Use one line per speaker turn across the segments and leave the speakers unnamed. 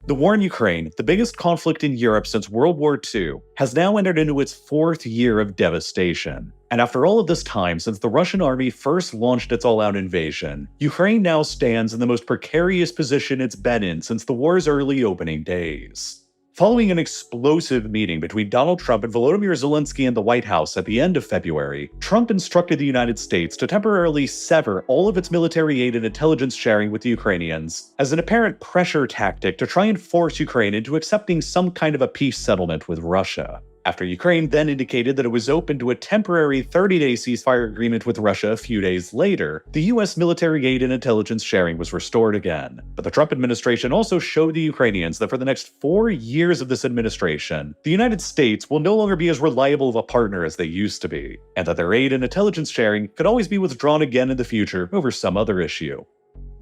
The war in Ukraine, the biggest conflict in Europe since World War II, has now entered into its fourth year of devastation. And after all of this time since the Russian army first launched its all-out invasion, Ukraine now stands in the most precarious position it's been in since the war's early opening days. Following an explosive meeting between Donald Trump and Volodymyr Zelensky in the White House at the end of February, Trump instructed the United States to temporarily sever all of its military aid and intelligence sharing with the Ukrainians as an apparent pressure tactic to try and force Ukraine into accepting some kind of a peace settlement with Russia. After Ukraine then indicated that it was open to a temporary 30-day ceasefire agreement with Russia a few days later, the US military aid and intelligence sharing was restored again. But the Trump administration also showed the Ukrainians that for the next 4 years of this administration, the United States will no longer be as reliable of a partner as they used to be, and that their aid and intelligence sharing could always be withdrawn again in the future over some other issue.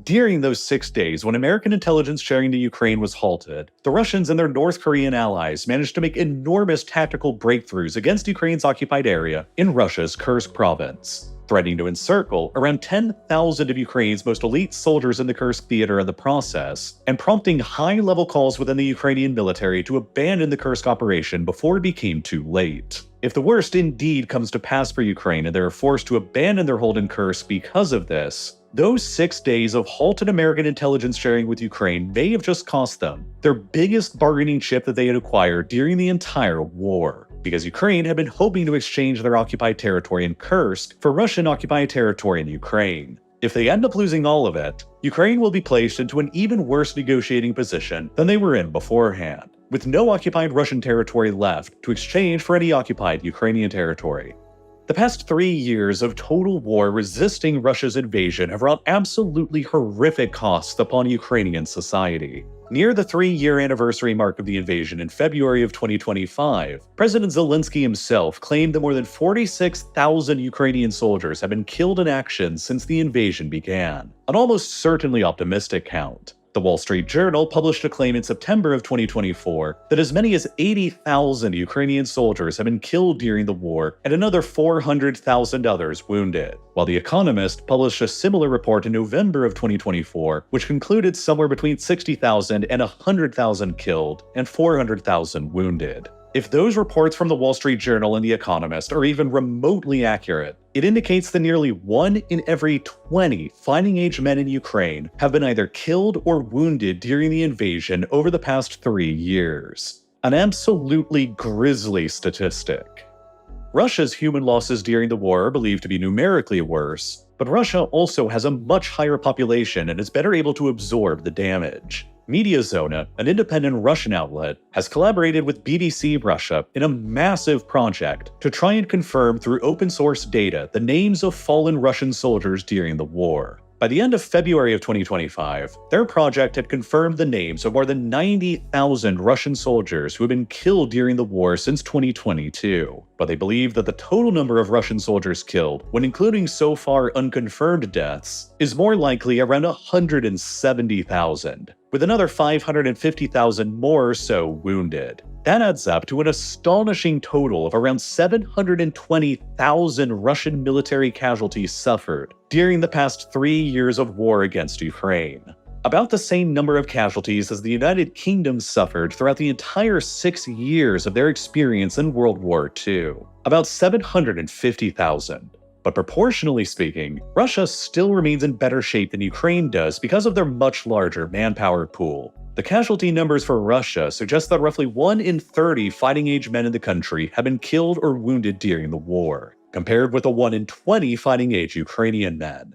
During those 6 days, when American intelligence sharing to Ukraine was halted, the Russians and their North Korean allies managed to make enormous tactical breakthroughs against Ukraine's occupied area in Russia's Kursk province, threatening to encircle around 10,000 of Ukraine's most elite soldiers in the Kursk theater in the process, and prompting high-level calls within the Ukrainian military to abandon the Kursk operation before it became too late. If the worst indeed comes to pass for Ukraine and they are forced to abandon their hold in Kursk because of this, those 6 days of halted American intelligence sharing with Ukraine may have just cost them their biggest bargaining chip that they had acquired during the entire war, because Ukraine had been hoping to exchange their occupied territory in Kursk for Russian-occupied territory in Ukraine. If they end up losing all of it, Ukraine will be placed into an even worse negotiating position than they were in beforehand, with no occupied Russian territory left to exchange for any occupied Ukrainian territory. The past 3 years of total war resisting Russia's invasion have wrought absolutely horrific costs upon Ukrainian society. Near the 3-year anniversary mark of the invasion in February of 2025, President Zelensky himself claimed that more than 46,000 Ukrainian soldiers have been killed in action since the invasion began, an almost certainly optimistic count. The Wall Street Journal published a claim in September of 2024 that as many as 80,000 Ukrainian soldiers have been killed during the war and another 400,000 others wounded, while The Economist published a similar report in November of 2024, which concluded somewhere between 60,000 and 100,000 killed and 400,000 wounded. If those reports from the Wall Street Journal and The Economist are even remotely accurate, it indicates that nearly 1 in every 20 fighting-age men in Ukraine have been either killed or wounded during the invasion over the past 3 years. An absolutely grisly statistic. Russia's human losses during the war are believed to be numerically worse, but Russia also has a much higher population and is better able to absorb the damage. Mediazona, an independent Russian outlet, has collaborated with BBC Russia in a massive project to try and confirm through open-source data the names of fallen Russian soldiers during the war. By the end of February of 2025, their project had confirmed the names of more than 90,000 Russian soldiers who had been killed during the war since 2022. But they believe that the total number of Russian soldiers killed, when including so far unconfirmed deaths, is more likely around 170,000, with another 550,000 more or so wounded. That adds up to an astonishing total of around 720,000 Russian military casualties suffered during the past 3 years of war against Ukraine. About the same number of casualties as the United Kingdom suffered throughout the entire 6 years of their experience in World War II. About 750,000. But proportionally speaking, Russia still remains in better shape than Ukraine does because of their much larger manpower pool. The casualty numbers for Russia suggest that roughly 1 in 30 fighting-age men in the country have been killed or wounded during the war, compared with the 1 in 20 fighting-age Ukrainian men.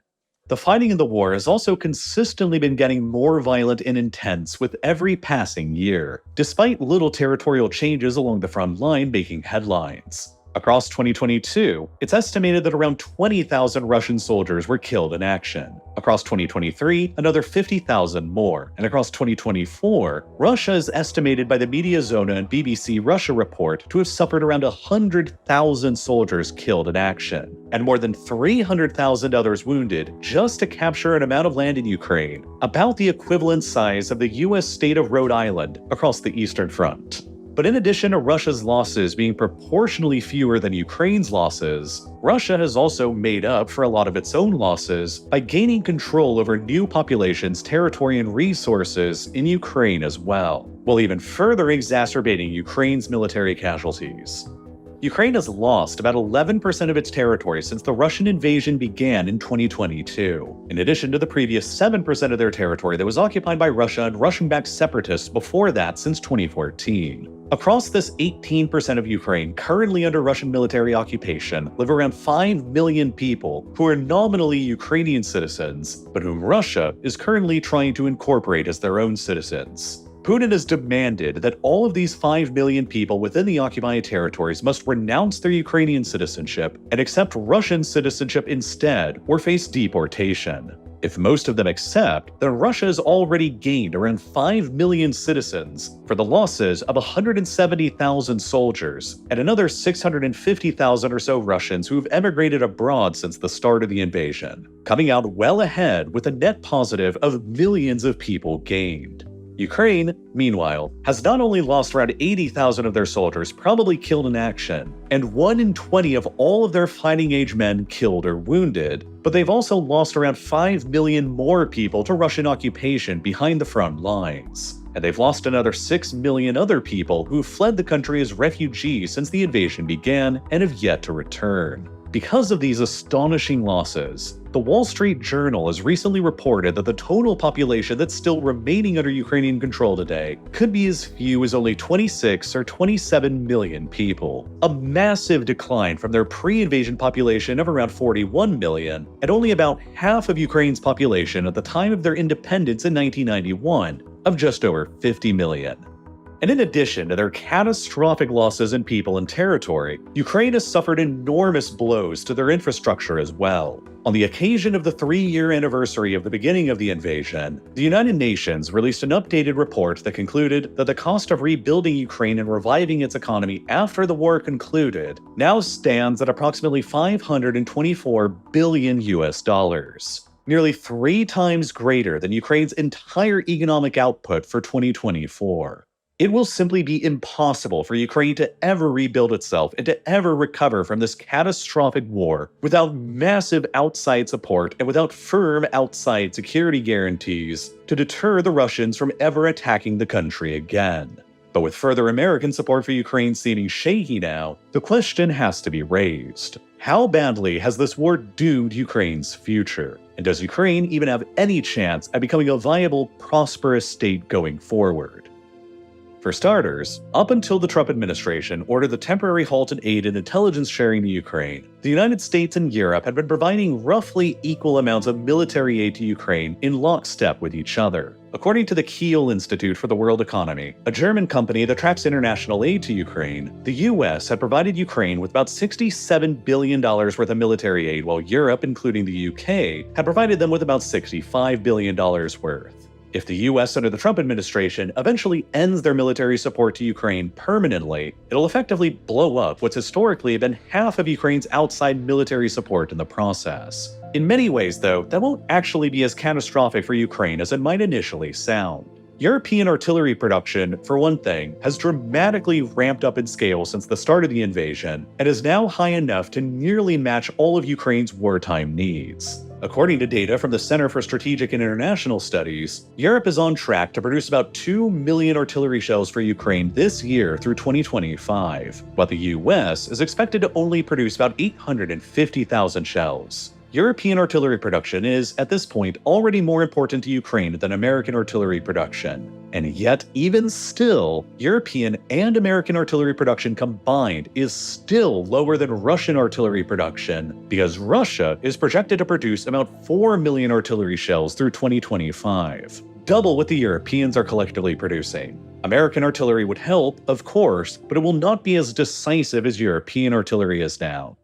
The fighting in the war has also consistently been getting more violent and intense with every passing year, despite little territorial changes along the front line making headlines. Across 2022, it's estimated that around 20,000 Russian soldiers were killed in action. Across 2023, another 50,000 more. And across 2024, Russia is estimated by the Mediazona and BBC Russia report to have suffered around 100,000 soldiers killed in action, and more than 300,000 others wounded just to capture an amount of land in Ukraine, about the equivalent size of the US state of Rhode Island across the Eastern Front. But in addition to Russia's losses being proportionally fewer than Ukraine's losses, Russia has also made up for a lot of its own losses by gaining control over new populations, territory, and resources in Ukraine as well, while even further exacerbating Ukraine's military casualties. Ukraine has lost about 11% of its territory since the Russian invasion began in 2022, in addition to the previous 7% of their territory that was occupied by Russia and Russian-backed separatists before that since 2014. Across this 18% of Ukraine currently under Russian military occupation live around 5 million people who are nominally Ukrainian citizens, but whom Russia is currently trying to incorporate as their own citizens. Putin has demanded that all of these 5 million people within the occupied territories must renounce their Ukrainian citizenship and accept Russian citizenship instead or face deportation. If most of them accept, then Russia has already gained around 5 million citizens for the losses of 170,000 soldiers and another 650,000 or so Russians who have emigrated abroad since the start of the invasion, coming out well ahead with a net positive of millions of people gained. Ukraine, meanwhile, has not only lost around 80,000 of their soldiers probably killed in action, and 1 in 20 of all of their fighting-age men killed or wounded, but they've also lost around 5 million more people to Russian occupation behind the front lines. And they've lost another 6 million other people who fled the country as refugees since the invasion began and have yet to return. Because of these astonishing losses, the Wall Street Journal has recently reported that the total population that's still remaining under Ukrainian control today could be as few as only 26 or 27 million people, a massive decline from their pre-invasion population of around 41 million, and only about half of Ukraine's population at the time of their independence in 1991, of just over 50 million. And in addition to their catastrophic losses in people and territory, Ukraine has suffered enormous blows to their infrastructure as well. On the occasion of the 3-year anniversary of the beginning of the invasion, the United Nations released an updated report that concluded that the cost of rebuilding Ukraine and reviving its economy after the war concluded now stands at approximately $524 billion US, nearly 3 times greater than Ukraine's entire economic output for 2024. It will simply be impossible for Ukraine to ever rebuild itself and to ever recover from this catastrophic war without massive outside support and without firm outside security guarantees to deter the Russians from ever attacking the country again. But with further American support for Ukraine seeming shaky now, the question has to be raised. How badly has this war doomed Ukraine's future? And does Ukraine even have any chance at becoming a viable, prosperous state going forward? For starters, up until the Trump administration ordered the temporary halt in aid and intelligence sharing to Ukraine, the United States and Europe had been providing roughly equal amounts of military aid to Ukraine in lockstep with each other. According to the Kiel Institute for the World Economy, a German company that tracks international aid to Ukraine, the US had provided Ukraine with about $67 billion worth of military aid, while Europe, including the UK, had provided them with about $65 billion worth. If the US under the Trump administration eventually ends their military support to Ukraine permanently, it'll effectively blow up what's historically been half of Ukraine's outside military support in the process. In many ways, though, that won't actually be as catastrophic for Ukraine as it might initially sound. European artillery production, for one thing, has dramatically ramped up in scale since the start of the invasion, and is now high enough to nearly match all of Ukraine's wartime needs. According to data from the Center for Strategic and International Studies, Europe is on track to produce about 2 million artillery shells for Ukraine this year through 2025, while the US is expected to only produce about 850,000 shells. European artillery production is, at this point, already more important to Ukraine than American artillery production. And yet, even still, European and American artillery production combined is still lower than Russian artillery production, because Russia is projected to produce about 4 million artillery shells through 2025, double what the Europeans are collectively producing. American artillery would help, of course, but it will not be as decisive as European artillery is now.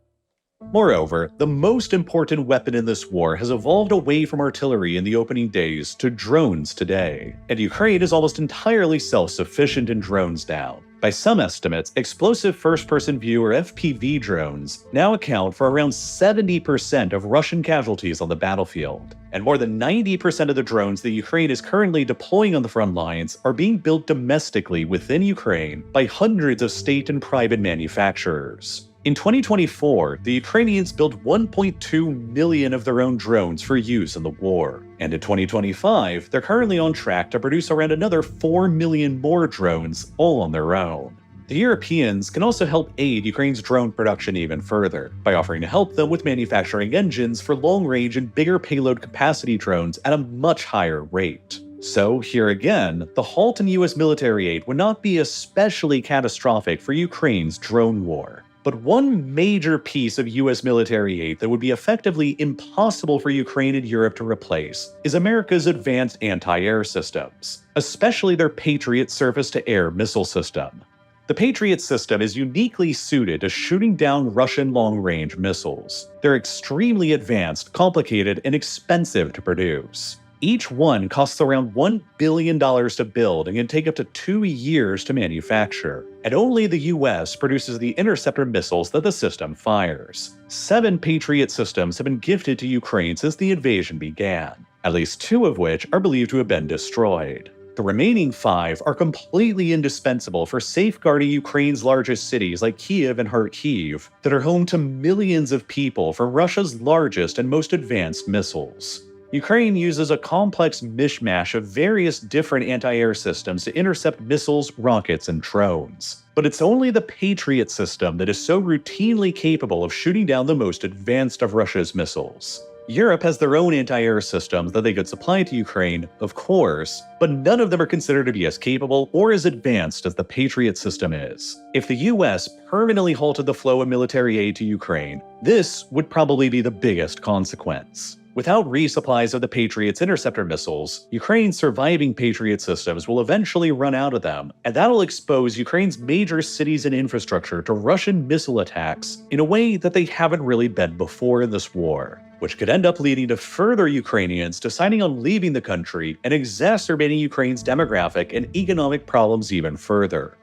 Moreover, the most important weapon in this war has evolved away from artillery in the opening days to drones today, and Ukraine is almost entirely self-sufficient in drones now. By some estimates, explosive first-person view or FPV drones now account for around 70% of Russian casualties on the battlefield, and more than 90% of the drones that Ukraine is currently deploying on the front lines are being built domestically within Ukraine by hundreds of state and private manufacturers. In 2024, the Ukrainians built 1.2 million of their own drones for use in the war. And in 2025, they're currently on track to produce around another 4 million more drones, all on their own. The Europeans can also help aid Ukraine's drone production even further, by offering to help them with manufacturing engines for long-range and bigger payload capacity drones at a much higher rate. So, here again, the halt in US military aid would not be especially catastrophic for Ukraine's drone war. But one major piece of US military aid that would be effectively impossible for Ukraine and Europe to replace is America's advanced anti-air systems, especially their Patriot surface-to-air missile system. The Patriot system is uniquely suited to shooting down Russian long-range missiles. They're extremely advanced, complicated, and expensive to produce. Each one costs around $1 billion to build and can take up to 2 years to manufacture. And only the US produces the interceptor missiles that the system fires. 7 Patriot systems have been gifted to Ukraine since the invasion began, at least 2 of which are believed to have been destroyed. The remaining 5 are completely indispensable for safeguarding Ukraine's largest cities like Kyiv and Kharkiv that are home to millions of people from Russia's largest and most advanced missiles. Ukraine uses a complex mishmash of various different anti-air systems to intercept missiles, rockets, and drones. But it's only the Patriot system that is so routinely capable of shooting down the most advanced of Russia's missiles. Europe has their own anti-air systems that they could supply to Ukraine, of course, but none of them are considered to be as capable or as advanced as the Patriot system is. If the US permanently halted the flow of military aid to Ukraine, this would probably be the biggest consequence. Without resupplies of the Patriot's interceptor missiles, Ukraine's surviving Patriot systems will eventually run out of them, and that'll expose Ukraine's major cities and infrastructure to Russian missile attacks in a way that they haven't really been before in this war, which could end up leading to further Ukrainians deciding on leaving the country and exacerbating Ukraine's demographic and economic problems even further.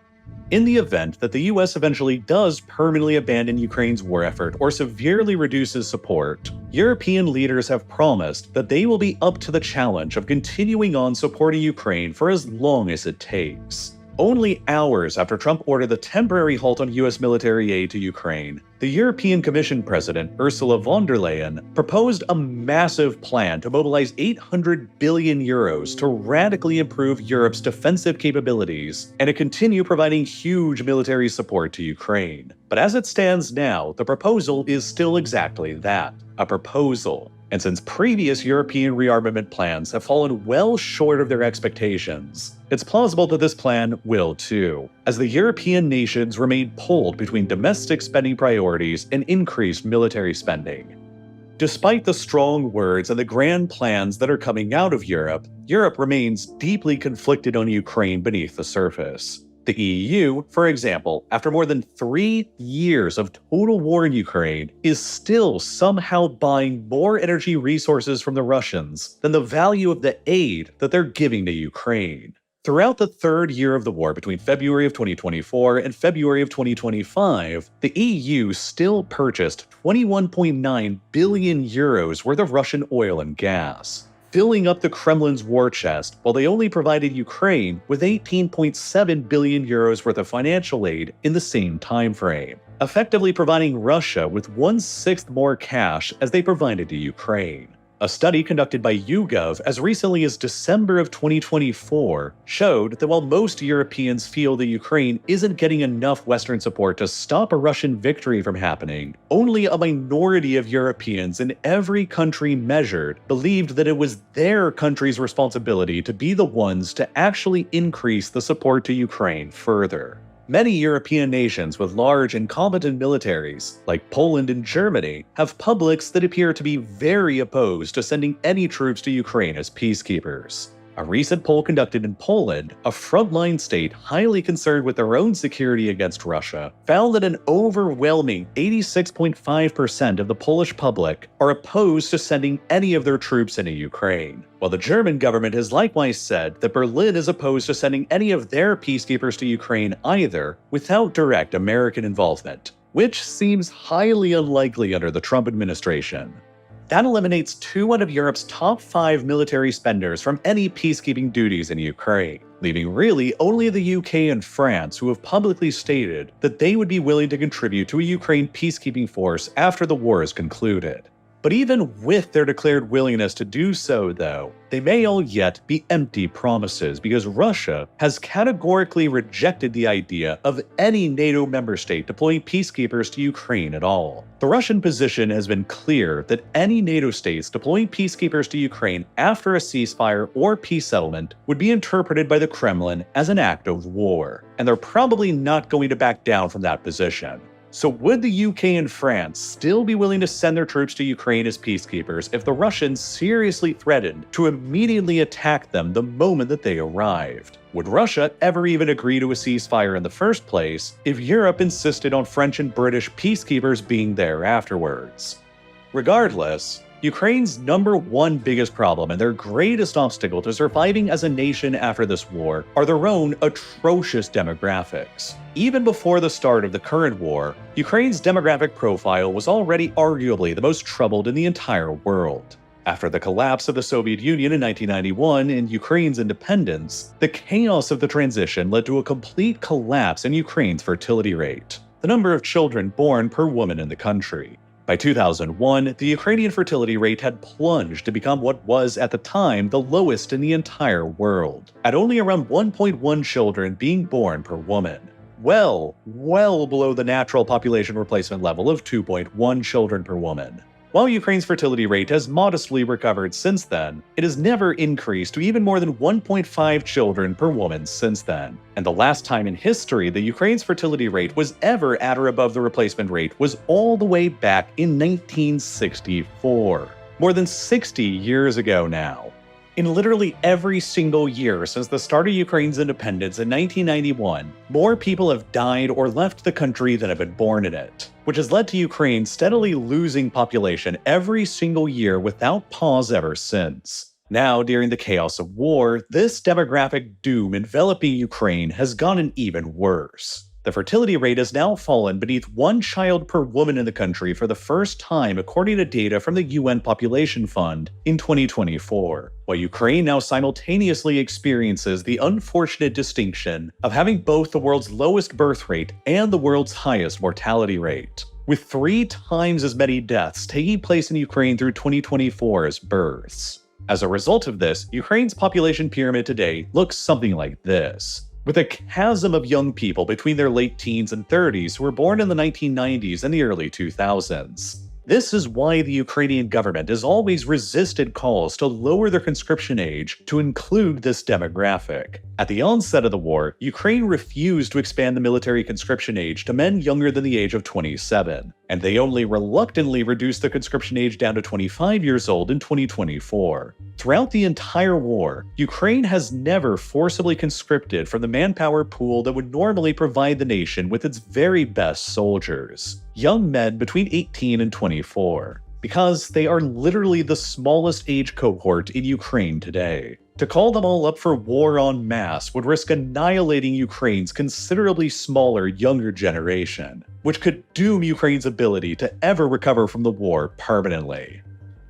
In the event that the US eventually does permanently abandon Ukraine's war effort or severely reduces support, European leaders have promised that they will be up to the challenge of continuing on supporting Ukraine for as long as it takes. Only hours after Trump ordered the temporary halt on US military aid to Ukraine, the European Commission President Ursula von der Leyen proposed a massive plan to mobilize 800 billion euros to radically improve Europe's defensive capabilities and to continue providing huge military support to Ukraine. But as it stands now, the proposal is still exactly that, a proposal. And since previous European rearmament plans have fallen well short of their expectations, it's plausible that this plan will too, as the European nations remain pulled between domestic spending priorities and increased military spending. Despite the strong words and the grand plans that are coming out of Europe, Europe remains deeply conflicted on Ukraine beneath the surface. The EU, for example, after more than 3 years of total war in Ukraine, is still somehow buying more energy resources from the Russians than the value of the aid that they're giving to Ukraine. Throughout the 3rd year of the war between February of 2024 and February of 2025, the EU still purchased 21.9 billion euros worth of Russian oil and gas, filling up the Kremlin's war chest, while they only provided Ukraine with 18.7 billion euros worth of financial aid in the same time frame, effectively providing Russia with 1/6 more cash as they provided to Ukraine. A study conducted by YouGov as recently as December of 2024 showed that while most Europeans feel that Ukraine isn't getting enough Western support to stop a Russian victory from happening, only a minority of Europeans in every country measured believed that it was their country's responsibility to be the ones to actually increase the support to Ukraine further. Many European nations with large and competent militaries, like Poland and Germany, have publics that appear to be very opposed to sending any troops to Ukraine as peacekeepers. A recent poll conducted in Poland, a frontline state highly concerned with their own security against Russia, found that an overwhelming 86.5% of the Polish public are opposed to sending any of their troops into Ukraine, while the German government has likewise said that Berlin is opposed to sending any of their peacekeepers to Ukraine either, without direct American involvement, which seems highly unlikely under the Trump administration. That eliminates 2 out of Europe's top 5 military spenders from any peacekeeping duties in Ukraine, leaving really only the UK and France who have publicly stated that they would be willing to contribute to a Ukraine peacekeeping force after the war is concluded. But even with their declared willingness to do so, though, they may all yet be empty promises because Russia has categorically rejected the idea of any NATO member state deploying peacekeepers to Ukraine at all. The Russian position has been clear that any NATO states deploying peacekeepers to Ukraine after a ceasefire or peace settlement would be interpreted by the Kremlin as an act of war, and they're probably not going to back down from that position. So would the UK and France still be willing to send their troops to Ukraine as peacekeepers if the Russians seriously threatened to immediately attack them the moment that they arrived? Would Russia ever even agree to a ceasefire in the first place if Europe insisted on French and British peacekeepers being there afterwards? Regardless, Ukraine's #1 biggest problem and their greatest obstacle to surviving as a nation after this war are their own atrocious demographics. Even before the start of the current war, Ukraine's demographic profile was already arguably the most troubled in the entire world. After the collapse of the Soviet Union in 1991 and Ukraine's independence, the chaos of the transition led to a complete collapse in Ukraine's fertility rate, the number of children born per woman in the country. By 2001, the Ukrainian fertility rate had plunged to become what was at the time the lowest in the entire world, at only around 1.1 children being born per woman. Well below the natural population replacement level of 2.1 children per woman. While Ukraine's fertility rate has modestly recovered since then, it has never increased to even more than 1.5 children per woman since then. And the last time in history that Ukraine's fertility rate was ever at or above the replacement rate was all the way back in 1964. More than 60 years ago now. In literally every single year since the start of Ukraine's independence in 1991, more people have died or left the country than have been born in it, which has led to Ukraine steadily losing population every single year without pause ever since. Now, during the chaos of war, this demographic doom enveloping Ukraine has gotten even worse. The fertility rate has now fallen beneath 1 child per woman in the country for the first time according to data from the UN Population Fund in 2024, while Ukraine now simultaneously experiences the unfortunate distinction of having both the world's lowest birth rate and the world's highest mortality rate, with 3 times as many deaths taking place in Ukraine through 2024 as births. As a result of this, Ukraine's population pyramid today looks something like this, with a chasm of young people between their late teens and 30s who were born in the 1990s and the early 2000s. This is why the Ukrainian government has always resisted calls to lower their conscription age to include this demographic. At the onset of the war, Ukraine refused to expand the military conscription age to men younger than the age of 27, and they only reluctantly reduced the conscription age down to 25 years old in 2024. Throughout the entire war, Ukraine has never forcibly conscripted from the manpower pool that would normally provide the nation with its very best soldiers, young men between 18 and 24, because they are literally the smallest age cohort in Ukraine today. To call them all up for war en masse would risk annihilating Ukraine's considerably smaller younger generation, which could doom Ukraine's ability to ever recover from the war permanently.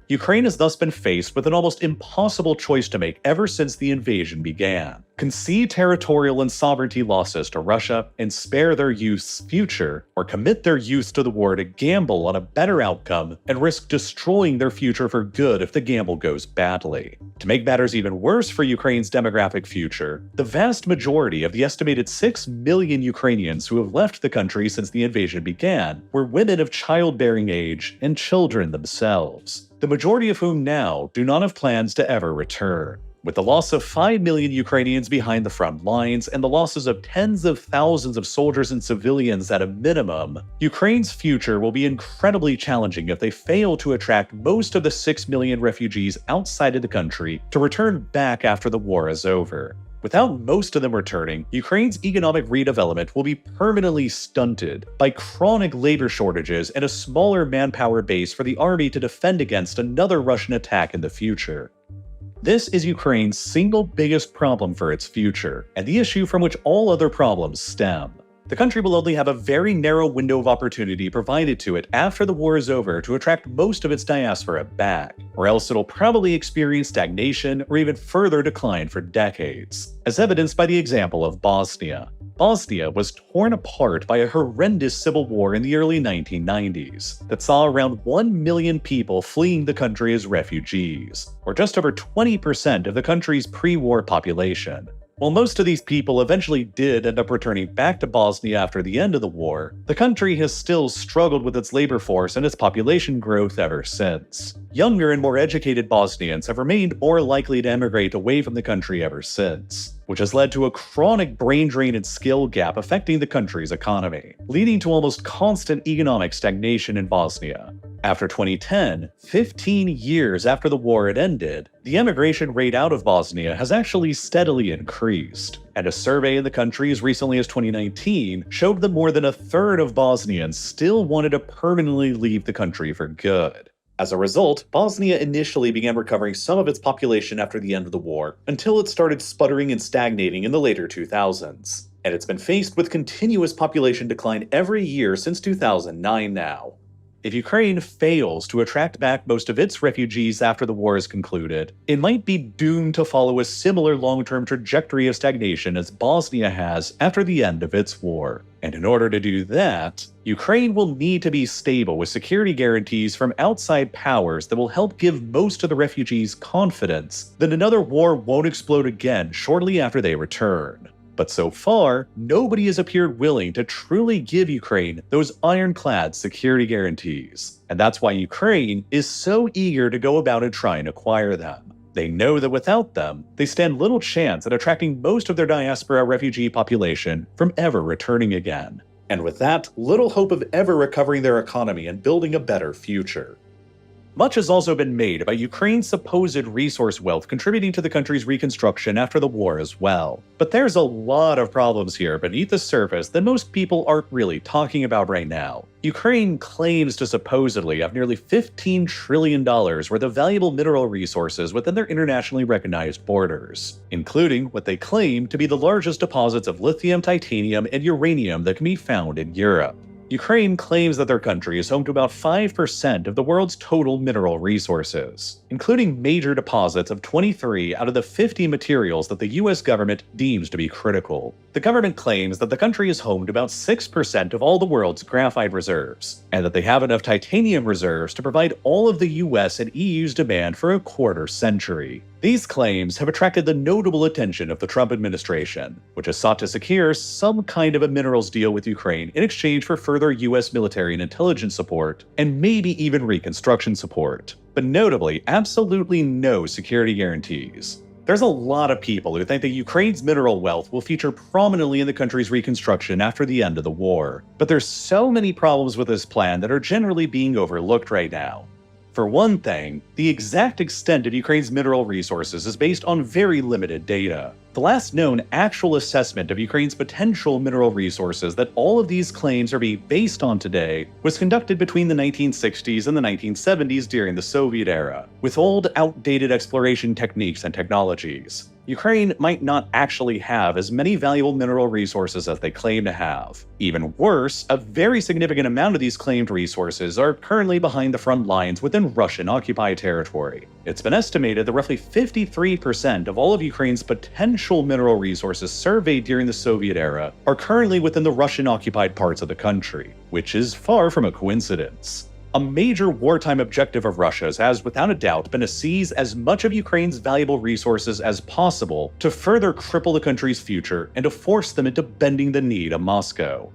Ukraine has thus been faced with an almost impossible choice to make ever since the invasion began. Concede territorial and sovereignty losses to Russia and spare their youth's future, or commit their youth to the war to gamble on a better outcome and risk destroying their future for good if the gamble goes badly. To make matters even worse for Ukraine's demographic future, the vast majority of the estimated 6 million Ukrainians who have left the country since the invasion began were women of childbearing age and children themselves, the majority of whom now do not have plans to ever return. With the loss of 5 million Ukrainians behind the front lines and the losses of tens of thousands of soldiers and civilians at a minimum, Ukraine's future will be incredibly challenging if they fail to attract most of the 6 million refugees outside of the country to return back after the war is over. Without most of them returning, Ukraine's economic redevelopment will be permanently stunted by chronic labor shortages and a smaller manpower base for the army to defend against another Russian attack in the future. This is Ukraine's single biggest problem for its future, and the issue from which all other problems stem. The country will only have a very narrow window of opportunity provided to it after the war is over to attract most of its diaspora back, or else it'll probably experience stagnation or even further decline for decades, as evidenced by the example of Bosnia. Bosnia was torn apart by a horrendous civil war in the early 1990s that saw around 1 million people fleeing the country as refugees, or just over 20% of the country's pre-war population. While most of these people eventually did end up returning back to Bosnia after the end of the war, the country has still struggled with its labor force and its population growth ever since. Younger and more educated Bosnians have remained more likely to emigrate away from the country ever since, which has led to a chronic brain drain and skill gap affecting the country's economy, leading to almost constant economic stagnation in Bosnia. After 2010, 15 years after the war had ended, the emigration rate out of Bosnia has actually steadily increased, and a survey in the country as recently as 2019 showed that more than a third of Bosnians still wanted to permanently leave the country for good. As a result, Bosnia initially began recovering some of its population after the end of the war, until it started sputtering and stagnating in the later 2000s. And it's been faced with continuous population decline every year since 2009 now. If Ukraine fails to attract back most of its refugees after the war is concluded, it might be doomed to follow a similar long-term trajectory of stagnation as Bosnia has after the end of its war. And in order to do that, Ukraine will need to be stable with security guarantees from outside powers that will help give most of the refugees confidence that another war won't explode again shortly after they return. But so far, nobody has appeared willing to truly give Ukraine those ironclad security guarantees. And that's why Ukraine is so eager to go about and try and acquire them. They know that without them, they stand little chance at attracting most of their diaspora refugee population from ever returning again. And with that, little hope of ever recovering their economy and building a better future. Much has also been made about Ukraine's supposed resource wealth contributing to the country's reconstruction after the war as well. But there's a lot of problems here beneath the surface that most people aren't really talking about right now. Ukraine claims to supposedly have nearly $15 trillion worth of valuable mineral resources within their internationally recognized borders, including what they claim to be the largest deposits of lithium, titanium, and uranium that can be found in Europe. Ukraine claims that their country is home to about 5% of the world's total mineral resources, including major deposits of 23 out of the 50 materials that the US government deems to be critical. The government claims that the country is home to about 6% of all the world's graphite reserves, and that they have enough titanium reserves to provide all of the US and EU's demand for a quarter century. These claims have attracted the notable attention of the Trump administration, which has sought to secure some kind of a minerals deal with Ukraine in exchange for further US military and intelligence support, and maybe even reconstruction support. But notably, absolutely no security guarantees. There's a lot of people who think that Ukraine's mineral wealth will feature prominently in the country's reconstruction after the end of the war. But there's so many problems with this plan that are generally being overlooked right now. For one thing, the exact extent of Ukraine's mineral resources is based on very limited data. The last known actual assessment of Ukraine's potential mineral resources that all of these claims are being based on today was conducted between the 1960s and the 1970s during the Soviet era, with old, outdated exploration techniques and technologies. Ukraine might not actually have as many valuable mineral resources as they claim to have. Even worse, a very significant amount of these claimed resources are currently behind the front lines within Russian-occupied territory. It's been estimated that roughly 53% of all of Ukraine's potential mineral resources surveyed during the Soviet era are currently within the Russian-occupied parts of the country, which is far from a coincidence. A major wartime objective of Russia's has without a doubt been to seize as much of Ukraine's valuable resources as possible to further cripple the country's future and to force them into bending the knee to Moscow.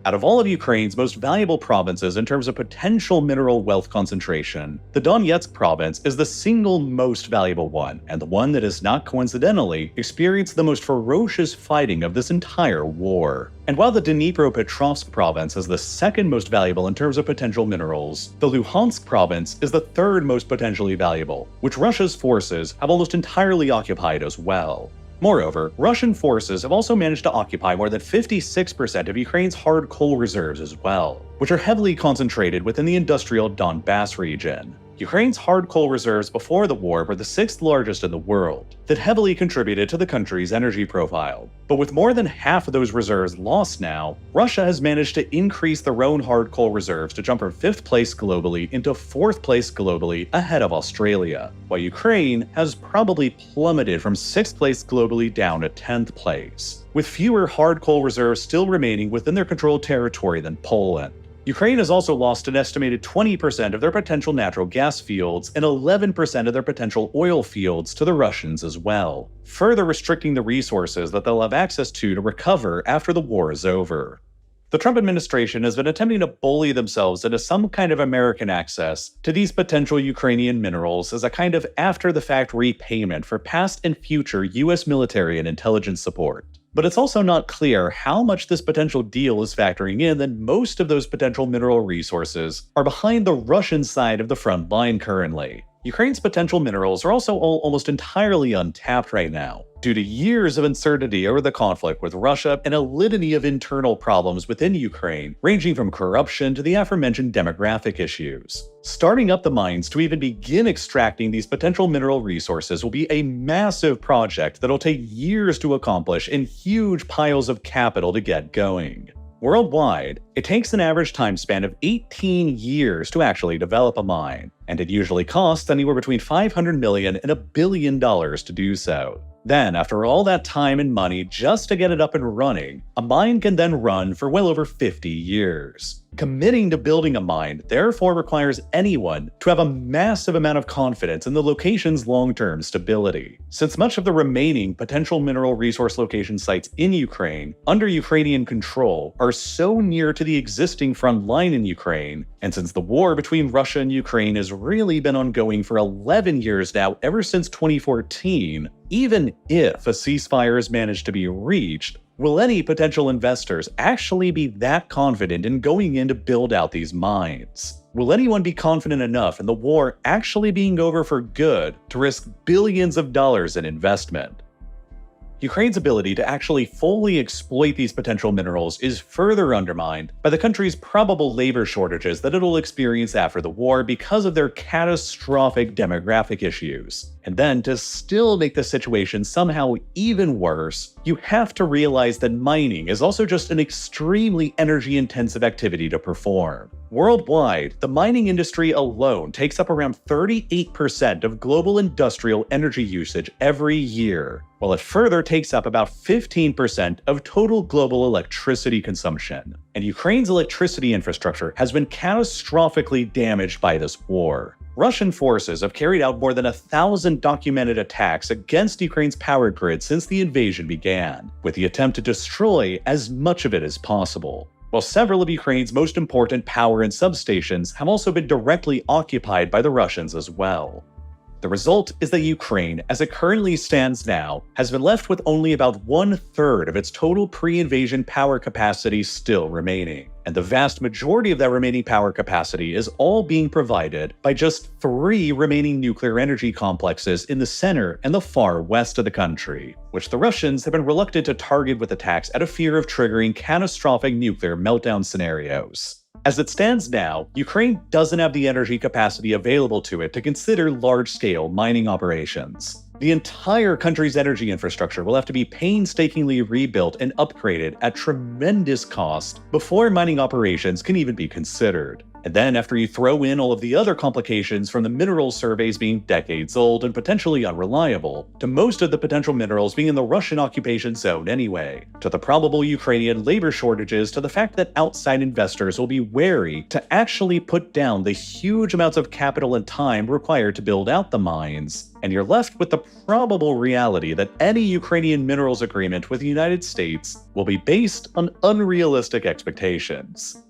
Out of all of Ukraine's most valuable provinces in terms of potential mineral wealth concentration, the Donetsk province is the single most valuable one, and the one that has not coincidentally experienced the most ferocious fighting of this entire war. And while the Dnipropetrovsk province is the second most valuable in terms of potential minerals, the Luhansk province is the third most potentially valuable, which Russia's forces have almost entirely occupied as well. Moreover, Russian forces have also managed to occupy more than 56% of Ukraine's hard coal reserves as well, which are heavily concentrated within the industrial Donbass region. Ukraine's hard coal reserves before the war were the sixth largest in the world, that heavily contributed to the country's energy profile. But with more than half of those reserves lost now, Russia has managed to increase their own hard coal reserves to jump from 5th place globally into 4th place globally ahead of Australia, while Ukraine has probably plummeted from 6th place globally down to 10th place, with fewer hard coal reserves still remaining within their controlled territory than Poland. Ukraine has also lost an estimated 20% of their potential natural gas fields and 11% of their potential oil fields to the Russians as well, further restricting the resources that they'll have access to recover after the war is over. The Trump administration has been attempting to bully themselves into some kind of American access to these potential Ukrainian minerals as a kind of after-the-fact repayment for past and future US military and intelligence support. But it's also not clear how much this potential deal is factoring in that most of those potential mineral resources are behind the Russian side of the front line currently. Ukraine's potential minerals are also almost entirely untapped right now, due to years of uncertainty over the conflict with Russia and a litany of internal problems within Ukraine, ranging from corruption to the aforementioned demographic issues. Starting up the mines to even begin extracting these potential mineral resources will be a massive project that'll take years to accomplish and huge piles of capital to get going. Worldwide, it takes an average time span of 18 years to actually develop a mine, and it usually costs anywhere between $500 million and $1 billion to do so. Then, after all that time and money just to get it up and running, a mine can then run for well over 50 years. Committing to building a mine therefore requires anyone to have a massive amount of confidence in the location's long-term stability. Since much of the remaining potential mineral resource location sites in Ukraine, under Ukrainian control, are so near to the existing front line in Ukraine, and since the war between Russia and Ukraine has really been ongoing for 11 years now, ever since 2014, even if a ceasefire is managed to be reached, will any potential investors actually be that confident in going in to build out these mines? Will anyone be confident enough in the war actually being over for good to risk billions of dollars in investment? Ukraine's ability to actually fully exploit these potential minerals is further undermined by the country's probable labor shortages that it'll experience after the war because of their catastrophic demographic issues. And then, to still make the situation somehow even worse, you have to realize that mining is also just an extremely energy-intensive activity to perform. Worldwide, the mining industry alone takes up around 38% of global industrial energy usage every year, while it further takes up about 15% of total global electricity consumption. And Ukraine's electricity infrastructure has been catastrophically damaged by this war. Russian forces have carried out more than 1,000 documented attacks against Ukraine's power grid since the invasion began, with the attempt to destroy as much of it as possible. While several of Ukraine's most important power and substations have also been directly occupied by the Russians as well. The result is that Ukraine, as it currently stands now, has been left with only about 1/3 of its total pre-invasion power capacity still remaining. And the vast majority of that remaining power capacity is all being provided by just 3 remaining nuclear energy complexes in the center and the far west of the country, which the Russians have been reluctant to target with attacks out of fear of triggering catastrophic nuclear meltdown scenarios. As it stands now, Ukraine doesn't have the energy capacity available to it to consider large-scale mining operations. The entire country's energy infrastructure will have to be painstakingly rebuilt and upgraded at tremendous cost before mining operations can even be considered. And then after you throw in all of the other complications from the mineral surveys being decades old and potentially unreliable, to most of the potential minerals being in the Russian occupation zone anyway, to the probable Ukrainian labor shortages, to the fact that outside investors will be wary to actually put down the huge amounts of capital and time required to build out the mines, and you're left with the probable reality that any Ukrainian minerals agreement with the United States will be based on unrealistic expectations.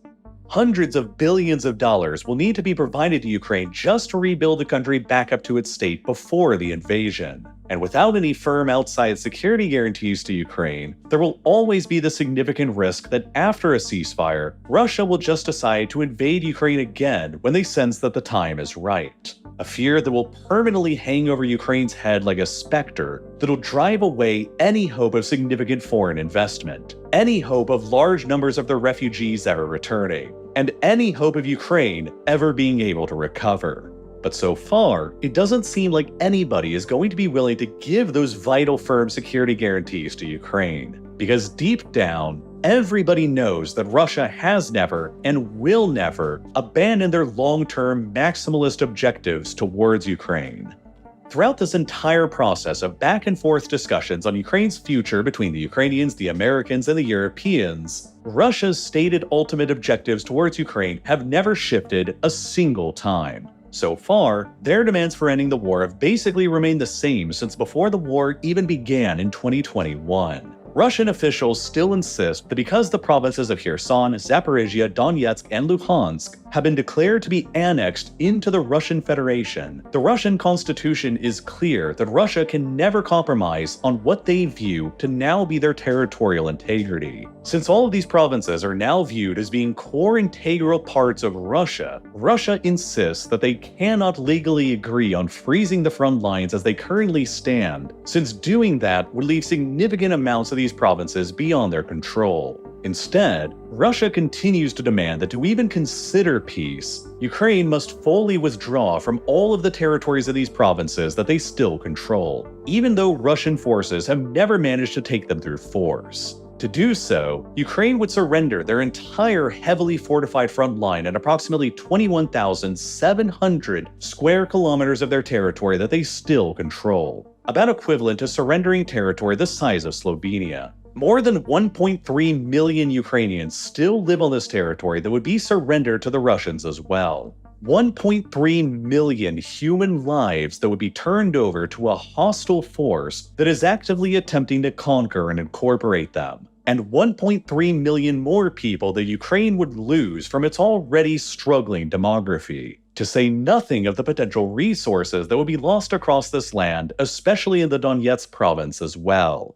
Hundreds of billions of dollars will need to be provided to Ukraine just to rebuild the country back up to its state before the invasion. And without any firm outside security guarantees to Ukraine, there will always be the significant risk that after a ceasefire, Russia will just decide to invade Ukraine again when they sense that the time is right. A fear that will permanently hang over Ukraine's head like a specter that'll drive away any hope of significant foreign investment, any hope of large numbers of their refugees ever returning, and any hope of Ukraine ever being able to recover. But so far, it doesn't seem like anybody is going to be willing to give those vital firm security guarantees to Ukraine. Because deep down, everybody knows that Russia has never and will never abandon their long-term maximalist objectives towards Ukraine. Throughout this entire process of back-and-forth discussions on Ukraine's future between the Ukrainians, the Americans, and the Europeans, Russia's stated ultimate objectives towards Ukraine have never shifted a single time. So far, their demands for ending the war have basically remained the same since before the war even began in 2021. Russian officials still insist that because the provinces of Kherson, Zaporizhia, Donetsk, and Luhansk have been declared to be annexed into the Russian Federation, the Russian constitution is clear that Russia can never compromise on what they view to now be their territorial integrity. Since all of these provinces are now viewed as being core integral parts of Russia, Russia insists that they cannot legally agree on freezing the front lines as they currently stand, since doing that would leave significant amounts of these provinces beyond their control. Instead, Russia continues to demand that to even consider peace, Ukraine must fully withdraw from all of the territories of these provinces that they still control, even though Russian forces have never managed to take them through force. To do so, Ukraine would surrender their entire heavily fortified front line and approximately 21,700 square kilometers of their territory that they still control, about equivalent to surrendering territory the size of Slovenia. More than 1.3 million Ukrainians still live on this territory that would be surrendered to the Russians as well. 1.3 million human lives that would be turned over to a hostile force that is actively attempting to conquer and incorporate them. And 1.3 million more people that Ukraine would lose from its already struggling demography. To say nothing of the potential resources that would be lost across this land, especially in the Donetsk province as well.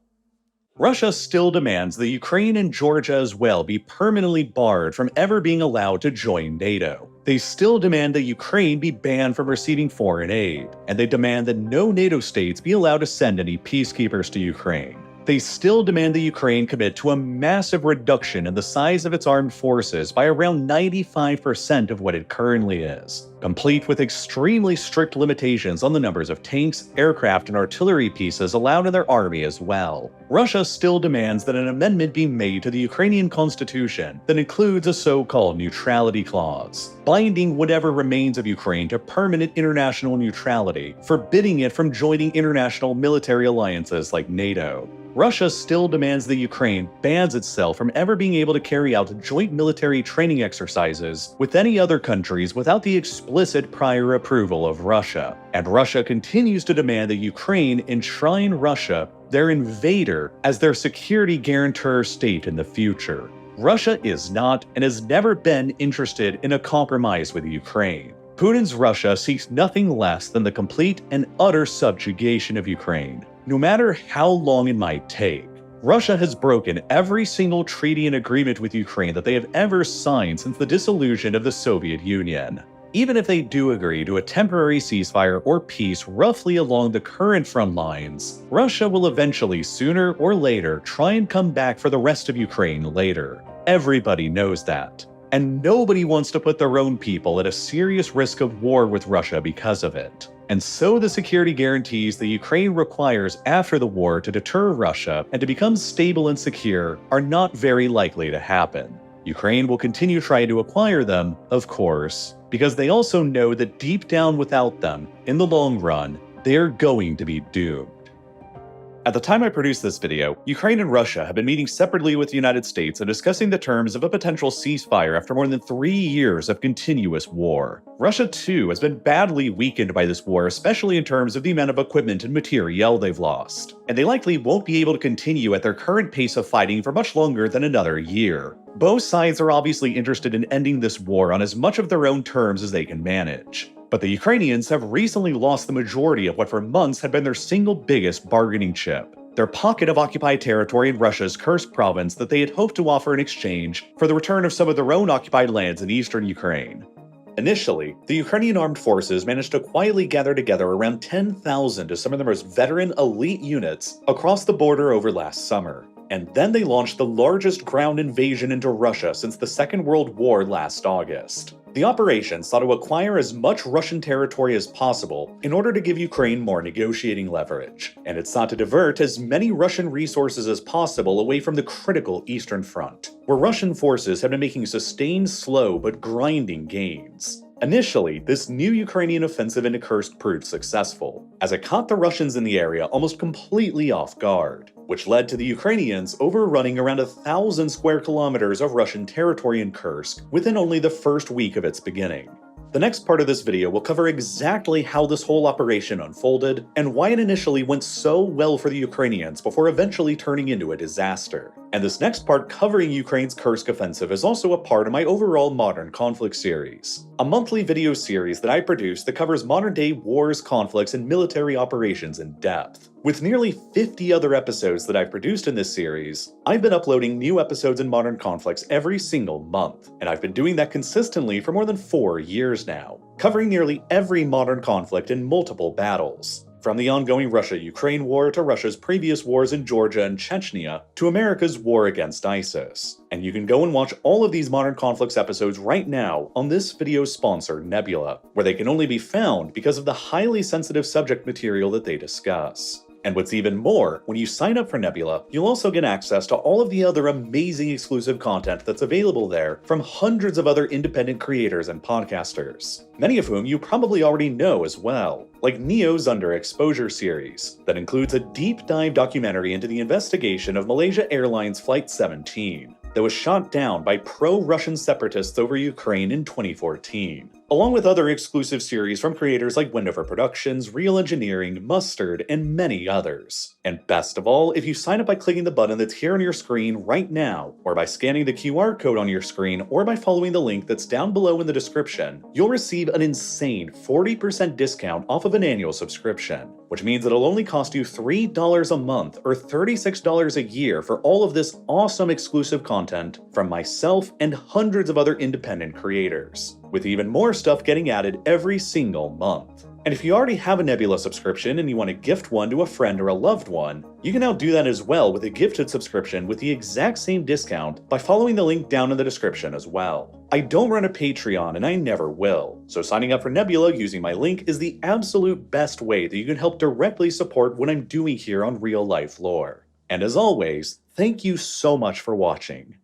Russia still demands that Ukraine and Georgia as well be permanently barred from ever being allowed to join NATO. They still demand that Ukraine be banned from receiving foreign aid, and they demand that no NATO states be allowed to send any peacekeepers to Ukraine. They still demand that Ukraine commit to a massive reduction in the size of its armed forces by around 95% of what it currently is, complete with extremely strict limitations on the numbers of tanks, aircraft, and artillery pieces allowed in their army as well. Russia still demands that an amendment be made to the Ukrainian constitution that includes a so-called neutrality clause, binding whatever remains of Ukraine to permanent international neutrality, forbidding it from joining international military alliances like NATO. Russia still demands that Ukraine bans itself from ever being able to carry out joint military training exercises with any other countries without the explicit prior approval of Russia. And Russia continues to demand that Ukraine enshrine Russia, their invader, as their security guarantor state in the future. Russia is not and has never been interested in a compromise with Ukraine. Putin's Russia seeks nothing less than the complete and utter subjugation of Ukraine, no matter how long it might take. Russia has broken every single treaty and agreement with Ukraine that they have ever signed since the dissolution of the Soviet Union. Even if they do agree to a temporary ceasefire or peace roughly along the current front lines, Russia will eventually, sooner or later, try and come back for the rest of Ukraine later. Everybody knows that. And nobody wants to put their own people at a serious risk of war with Russia because of it. And so the security guarantees that Ukraine requires after the war to deter Russia and to become stable and secure are not very likely to happen. Ukraine will continue trying to acquire them, of course, because they also know that deep down without them, in the long run, they're going to be doomed. At the time I produced this video, Ukraine and Russia have been meeting separately with the United States and discussing the terms of a potential ceasefire after more than 3 years of continuous war. Russia, too, has been badly weakened by this war, especially in terms of the amount of equipment and materiel they've lost. And they likely won't be able to continue at their current pace of fighting for much longer than another year. Both sides are obviously interested in ending this war on as much of their own terms as they can manage. But the Ukrainians have recently lost the majority of what for months had been their single biggest bargaining chip, their pocket of occupied territory in Russia's Kursk province that they had hoped to offer in exchange for the return of some of their own occupied lands in eastern Ukraine. Initially, the Ukrainian armed forces managed to quietly gather together around 10,000 of some of the most veteran elite units across the border over last summer. And then they launched the largest ground invasion into Russia since the Second World War last August. The operation sought to acquire as much Russian territory as possible in order to give Ukraine more negotiating leverage, and it sought to divert as many Russian resources as possible away from the critical Eastern Front, where Russian forces have been making sustained, slow, but grinding gains. Initially, this new Ukrainian offensive into Kursk proved successful, as it caught the Russians in the area almost completely off guard, which led to the Ukrainians overrunning around 1,000 square kilometers of Russian territory in Kursk within only the first week of its beginning. The next part of this video will cover exactly how this whole operation unfolded and why it initially went so well for the Ukrainians before eventually turning into a disaster. And this next part covering Ukraine's Kursk offensive is also a part of my overall Modern Conflict series, a monthly video series that I produce that covers modern-day wars, conflicts, and military operations in depth. With nearly 50 other episodes that I've produced in this series, I've been uploading new episodes in Modern Conflicts every single month, and I've been doing that consistently for more than 4 years now, covering nearly every modern conflict in multiple battles. From the ongoing Russia-Ukraine war to Russia's previous wars in Georgia and Chechnya to America's war against ISIS. And you can go and watch all of these Modern Conflicts episodes right now on this video's sponsor, Nebula, where they can only be found because of the highly sensitive subject material that they discuss. And what's even more, when you sign up for Nebula, you'll also get access to all of the other amazing exclusive content that's available there from hundreds of other independent creators and podcasters, many of whom you probably already know as well, like Neo's Underexposure series, that includes a deep dive documentary into the investigation of Malaysia Airlines Flight 17 that was shot down by pro-Russian separatists over Ukraine in 2014, along with other exclusive series from creators like Wendover Productions, Real Engineering, Mustard, and many others. And best of all, if you sign up by clicking the button that's here on your screen right now, or by scanning the QR code on your screen, or by following the link that's down below in the description, you'll receive an insane 40% discount off of an annual subscription, which means it'll only cost you $3 a month or $36 a year for all of this awesome exclusive content from myself and hundreds of other independent creators, with even more stuff getting added every single month. And if you already have a Nebula subscription and you want to gift one to a friend or a loved one, you can now do that as well with a gifted subscription with the exact same discount by following the link down in the description as well. I don't run a Patreon and I never will, so signing up for Nebula using my link is the absolute best way that you can help directly support what I'm doing here on Real Life Lore. And as always, thank you so much for watching.